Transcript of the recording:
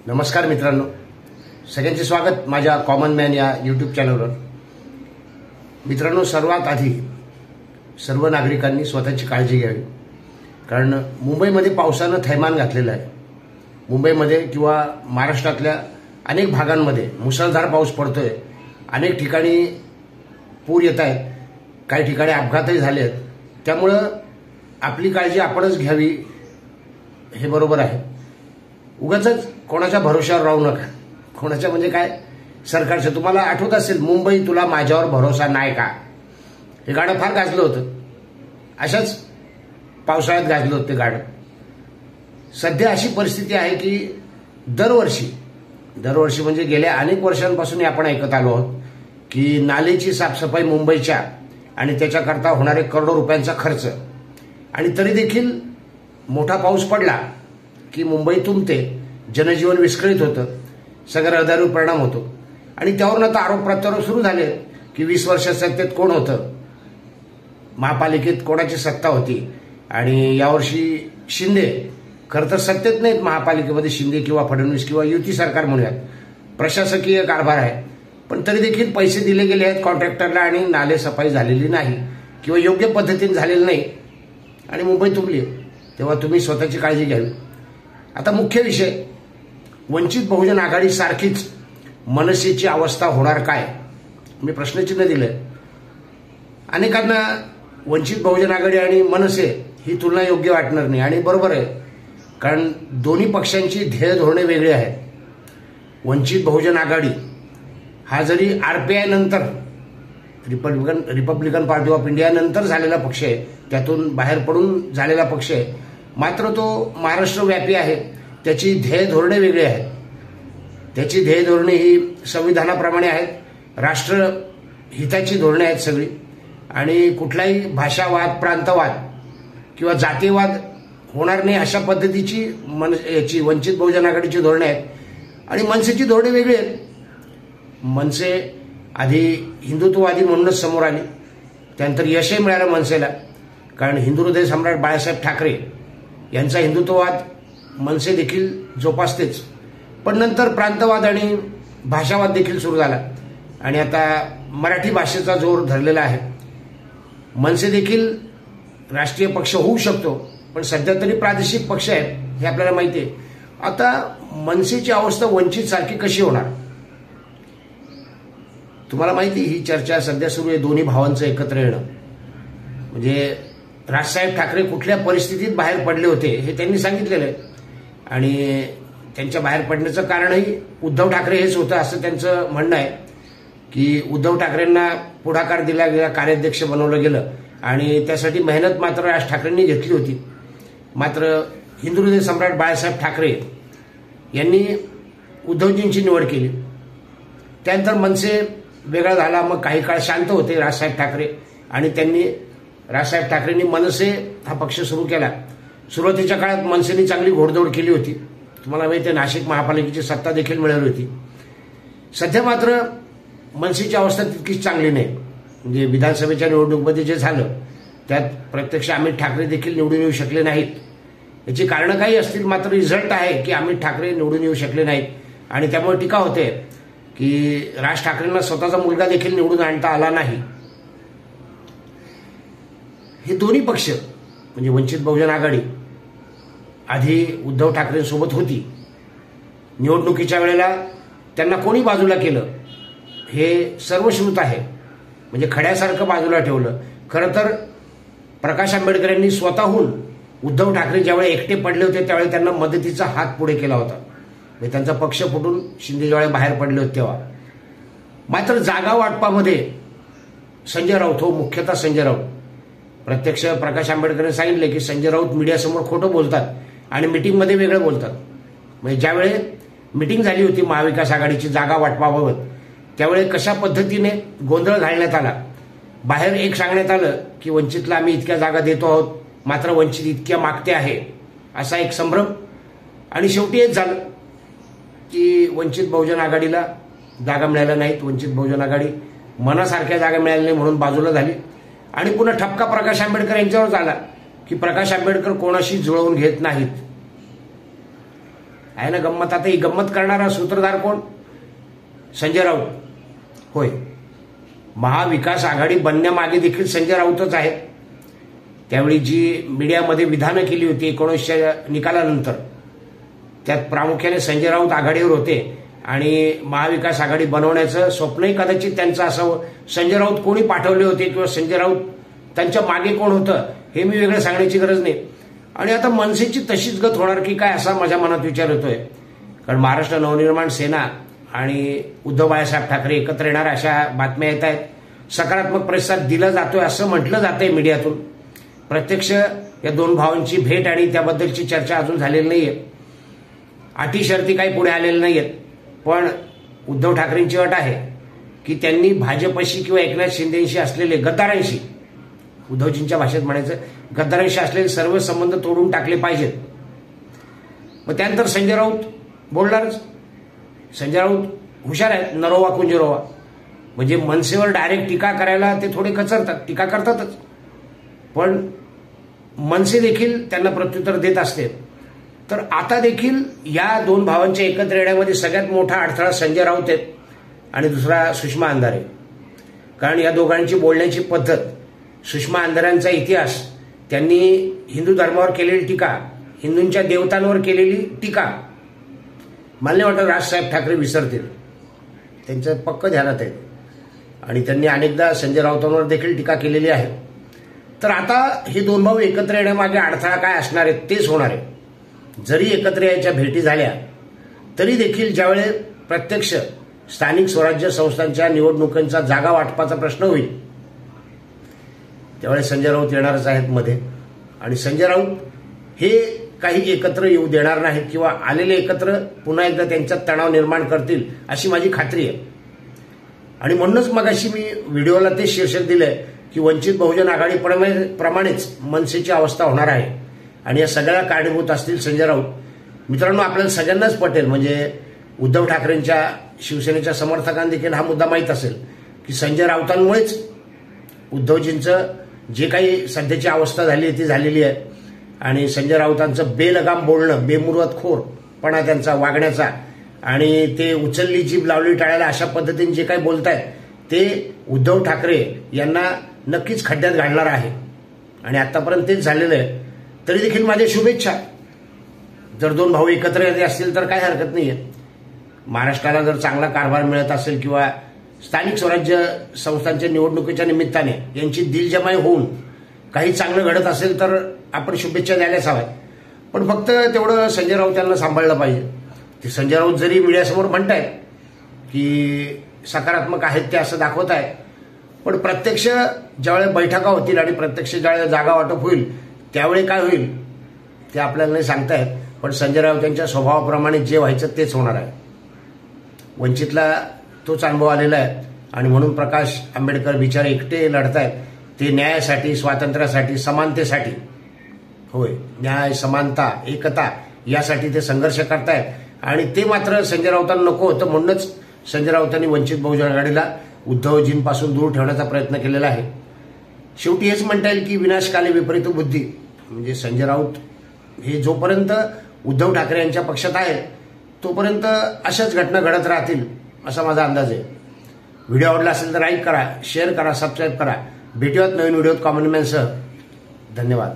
नमस्कार मित्रांनो, सगळ्यांचे स्वागत माझ्या कॉमन मॅन या यूट्यूब चॅनलवर। मित्रांनो, सर्वात आधी सर्व नागरिकांनी स्वतःची काळजी घ्यावी, कारण मुंबईमध्ये पावसानं थैमान घातलेलं आहे। मुंबईमध्ये किंवा महाराष्ट्रातल्या अनेक भागांमध्ये मुसळधार पाऊस पडतोय। अनेक ठिकाणी पूर येत आहेत, काही ठिकाणी अपघातही झाले आहेत। त्यामुळे आपली काळजी आपणच घ्यावी हे बरोबर आहे। उगाचच कोणाच्या भरोशावर राहू नका। कोणाच्या म्हणजे काय, सरकारचं। तुम्हाला आठवत असेल, मुंबई तुला माझ्यावर भरोसा नाही का, हे गाणं फार गाजलं होतं। अशाच पावसाळ्यात गाजलं होतं ते गाणं। सध्या अशी परिस्थिती आहे की दरवर्षी म्हणजे गेल्या अनेक वर्षांपासून आपण ऐकत आलो आहोत की नालेची साफसफाई मुंबईच्या आणि त्याच्याकरता होणारे करोडो रुपयांचा खर्च, आणि तरी देखील मोठा पाऊस पडला की मुंबई तुंबते, जनजीवन विस्कळीत होतं, सगळ्या रहदारीवर परिणाम होतो। आणि त्यावरून आता आरोप प्रत्यारोप सुरू झाले की 20 वर्ष सत्तेत कोण होतं, महापालिकेत कोणाची सत्ता होती। आणि यावर्षी शिंदे खरं तर सत्तेत नाहीत महापालिकेमध्ये, शिंदे किंवा फडणवीस किंवा युती सरकार म्हणूयात, प्रशासकीय कारभार आहे। पण तरी देखील पैसे दिले गेले आहेत कॉन्ट्रॅक्टरला आणि नाले सफाई झालेली नाही किंवा योग्य पद्धतीने झालेली नाही आणि मुंबई तुंबली। तेव्हा तुम्ही स्वतःची काळजी घ्यावी। आता मुख्य विषय, वंचित बहुजन आघाडी सारखीच मनसेची अवस्था होणार काय, मी प्रश्नचिन्ह दिलंय। अनेकांना वंचित बहुजन आघाडी आणि मनसे ही तुलना योग्य वाटणार नाही, आणि बरोबर आहे, कारण दोन्ही पक्षांची ध्येय धोरणे वेगळी आहेत। वंचित बहुजन आघाडी हा जरी आरपीआय नंतर रिपब्लिकन पार्टी ऑफ इंडिया नंतर झालेला पक्ष आहे, त्यातून बाहेर पडून झालेला पक्ष आहे, मात्र तो महाराष्ट्रव्यापी आहे। त्याची ध्येय धोरणे वेगळी आहेत। त्याची ध्येय धोरणे ही संविधानाप्रमाणे आहेत, राष्ट्रहिताची धोरणे आहेत सगळी, आणि कुठलाही भाषावाद, प्रांतवाद किंवा जातीवाद होणार नाही अशा पद्धतीची याची वंचित बहुजन आघाडीची धोरणे आहेत। आणि मनसेची धोरणे वेगळी आहेत। मनसे आधी हिंदुत्ववादी म्हणूनच समोर आली, त्यानंतर यशही मिळालं मनसेला, कारण हिंदू हृदय सम्राट बाळासाहेब ठाकरे यांचा हिंदुत्ववाद मनसे देखील जोपासतेच। पण नंतर प्रांतवाद आणि भाषावाद देखील सुरू झाला, आणि आता मराठी भाषेचा जोर धरलेला आहे। मनसे देखील राष्ट्रीय पक्ष होऊ शकतो, पण सध्या तरी प्रादेशिक पक्ष आहेत हे आपल्याला माहिती आहे। आता मनसेची अवस्था वंचित सारखी कशी होणार, तुम्हाला माहिती, ही चर्चा सध्या सुरू आहे। दोन्ही भावांचं एकत्र येणं म्हणजे राजसाहेब ठाकरे कुठल्या परिस्थितीत बाहेर पडले होते हे त्यांनी सांगितलेलं आहे, आणि त्यांच्या बाहेर पडण्याचं कारणही उद्धव ठाकरे हेच होतं असं त्यांचं म्हणणं आहे की उद्धव ठाकरेंना पुढाकार दिला गेला, कार्याध्यक्ष बनवलं गेलं, आणि त्यासाठी मेहनत मात्र राज ठाकरेंनी घेतली होती। मात्र हिंदू हृदय सम्राट बाळासाहेब ठाकरे यांनी उद्धवजींची निवड केली। त्यानंतर मनसे वेगळा झाला, मग काही काळ शांत होते राजसाहेब ठाकरे, आणि राजसाहेब ठाकरेंनी मनसे हा पक्ष सुरू केला। सुरुवातीच्या काळात मनसेने चांगली घोडदौड केली होती, तुम्हाला माहिती आहे, नाशिक महापालिकेची सत्ता देखील मिळवली होती। सध्या मात्र मनसेची अवस्था तितकीच चांगली नाही। म्हणजे विधानसभेच्या निवडणुकीमध्ये जे झालं त्यात प्रत्यक्ष अमित ठाकरे देखील निवडून येऊ शकले नाहीत। याची कारणं काही असतील, मात्र रिझल्ट आहे की अमित ठाकरे निवडून येऊ शकले नाहीत, आणि त्यामुळे टीका होते की राज ठाकरेंना स्वतःचा मुलगा देखील निवडून आणता आला नाही। हे दोन्ही पक्ष म्हणजे वंचित बहुजन आघाडी आधी उद्धव ठाकरेंसोबत होती, निवडणुकीच्या वेळेला त्यांना कोणी बाजूला केलं हे सर्वश्रुत आहे, म्हणजे खड्यासारखं बाजूला ठेवलं। खरं तर प्रकाश आंबेडकर यांनी स्वतःहून उद्धव ठाकरे ज्यावेळी एकटे पडले होते त्यावेळी त्यांना मदतीचा हात पुढे केला होता, म्हणजे त्यांचा पक्ष फुटून शिंदे ज्यावेळी बाहेर पडले होते तेव्हा। मात्र जागा वाटपामध्ये संजय राऊत, हो मुख्यतः संजय राऊत, प्रत्यक्ष प्रकाश आंबेडकरांनी सांगितले की संजय राऊत मीडियासमोर खोटं बोलतात आणि मिटिंगमध्ये वेगळं बोलतात। म्हणजे ज्यावेळी मिटिंग झाली होती महाविकास आघाडीची जागा वाटपाबाबत, त्यावेळी कशा पद्धतीने गोंधळ घालण्यात आला। बाहेर एक सांगण्यात आलं की वंचितला आम्ही इतक्या जागा देतो आहोत, मात्र वंचित इतक्या मागते आहे, असा एक संभ्रम, आणि शेवटी हेच झालं की वंचित बहुजन आघाडीला जागा मिळाल्या नाहीत। वंचित बहुजन आघाडी मनासारख्या जागा मिळाल्या नाही म्हणून बाजूला झाली, आणि पुन्हा ठपका प्रकाश आंबेडकर यांच्यावर झाला की प्रकाश आंबेडकर कोणाशी जुळवून घेत नाहीत। आहे ना गंमत. आता ही गंमत करणारा सूत्रधार कोण? संजय राऊत. होय, महाविकास आघाडी बनण्यामागे देखील संजय राऊतच आहेत. त्यावेळी जी मीडियामध्ये विधानं केली होती 19च्या निकालानंतर, त्यात प्रामुख्याने संजय राऊत आघाडीवर होते आणि महाविकास आघाडी बनवण्याचं स्वप्नही कदाचित त्यांचं असावं. संजय राऊत कोणी पाठवले होते किंवा संजय राऊत त्यांच्या मागे कोण होतं हे मी वेगळं सांगण्याची गरज नाही. आणि आता मनसेची तशीच गत होणार की काय असा माझ्या मनात विचार येतोय. कारण महाराष्ट्र नवनिर्माण सेना आणि उद्धव बाळासाहेब ठाकरे एकत्र येणार अशा बातम्या येत आहेत. सकारात्मक प्रतिसाद दिला जातोय असं म्हटलं जातंय मीडियातून. प्रत्यक्ष या दोन भावांची भेट आणि त्याबद्दलची चर्चा अजून झालेली नाहीये. अटी शर्ती काही पुढे आलेल्या नाहीयेत. पण उद्धव ठाकरेंची अट आहे की त्यांनी भाजपशी किंवा एकनाथ शिंदेशी असलेले गद्दारांशी, उद्धवजींच्या भाषेत म्हणायचं गद्दारांशी असलेले सर्व संबंध तोडून टाकले पाहिजेत. मग त्यानंतर संजय राऊत बोलणारच. संजय राऊत हुशार आहेत, नरोवा कुंजरोवा. म्हणजे मनसेवर डायरेक्ट टीका करायला ते थोडे कचरतात, टीका करतातच, पण मनसे देखील त्यांना प्रत्युत्तर देत असते. तर आता देखील या दोन भावांच्या एकत्र येण्यामध्ये सगळ्यात मोठा अडथळा संजय राऊत आहेत आणि दुसरा सुषमा अंधारे. कारण या दोघांची बोलण्याची पद्धत, सुषमा अंधारेंचा इतिहास, त्यांनी हिंदू धर्मावर केलेली टीका, हिंदूंच्या देवतांवर केलेली टीका, मला नाही वाटत राजसाहेब ठाकरे विसरतील. त्यांचं पक्क ध्यानात आहे आणि त्यांनी अनेकदा संजय राऊतांवर देखील टीका केलेली आहे. तर आता हे दोन भाऊ एकत्र येण्यामागे अडथळा काय असणार आहे तेच होणार आहे. जरी एकत्र यायच्या भेटी झाल्या तरी देखील ज्यावेळेस प्रत्यक्ष स्थानिक स्वराज्य संस्थांच्या निवडणुकांचा जागा वाटपाचा प्रश्न होईल त्यावेळेस संजय राऊत येणारच आहेत मध्ये. आणि संजय राऊत हे काही एकत्र येऊ देणार नाहीत किंवा आलेले एकत्र पुन्हा एकदा त्यांच्यात तणाव निर्माण करतील अशी माझी खात्री आहे. आणि म्हणूनच मगाशी मी व्हिडिओला ते शीर्षक दिलंय की वंचित बहुजन आघाडी प्रमाणेच मनसेची अवस्था होणार आहे आणि या सगळ्याला कारणीभूत असतील संजय राऊत. मित्रांनो, आपल्याला सगळ्यांनाच पटेल, म्हणजे उद्धव ठाकरेंच्या शिवसेनेच्या समर्थकांना देखील हा मुद्दा माहीत असेल की संजय राऊतांमुळेच उद्धवजींचं जे काही सध्याची अवस्था झाली ती झालेली आहे. आणि संजय राऊतांचं बेलगाम बोलणं, बेमुरवतखोरपणा त्यांचा वागण्याचा आणि ते उचलली जीभ लावली टाळायला अशा पद्धतीने जे काही बोलतायत ते उद्धव ठाकरे यांना नक्कीच खड्ड्यात घालणार आहे. आणि आतापर्यंत तेच झालेलं आहे. तरी देखील माझ्या शुभेच्छा. जर दोन भाऊ एकत्र येत असतील तर काही हरकत नाहीये. महाराष्ट्राला जर चांगला कारभार मिळत असेल किंवा स्थानिक स्वराज्य संस्थांच्या निवडणुकीच्या निमित्ताने यांची दिलजमाई होऊन काही चांगलं घडत असेल तर आपण शुभेच्छा द्यायलाच हव्यात. पण फक्त तेवढं संजय राऊत यांना सांभाळलं पाहिजे. ते संजय राऊत जरी मीडियासमोर म्हणतायत की सकारात्मक आहेत ते असं दाखवत आहे, पण प्रत्यक्ष ज्यावेळेस बैठका होतील आणि प्रत्यक्ष ज्यावेळेस जागा वाटप होईल त्यावेळी काय होईल ते आपल्याला नाही सांगतायत. पण संजय राऊत यांच्या स्वभावाप्रमाणे जे व्हायचं तेच होणार आहे. वंचितला तोच अनुभव आलेला आहे आणि म्हणून प्रकाश आंबेडकर बिचारे एकटे लढतायत. ते न्यायासाठी, स्वातंत्र्यासाठी, समानतेसाठी, होय न्याय, समानता, एकता यासाठी ते संघर्ष करतायत. आणि ते मात्र संजय राऊतांना नको होतं. म्हणूनच संजय राऊतांनी वंचित बहुजन आघाडीला उद्धवजींपासून दूर ठेवण्याचा प्रयत्न केलेला आहे. शेवटी हेच म्हणता येईल की विनाशकाले विपरीत बुद्धी. म्हणजे संजय राऊत हे जोपर्यंत उद्धव ठाकरे यांच्या पक्षात आहेत तोपर्यंत अशाच घटना घडत राहतील असा माझा अंदाज आहे. व्हिडिओ आवडला असेल तर लाईक करा, शेअर करा, सबस्क्राईब करा. भेटूयात नवीन व्हिडिओत कॉमेंटमॅनसह. धन्यवाद.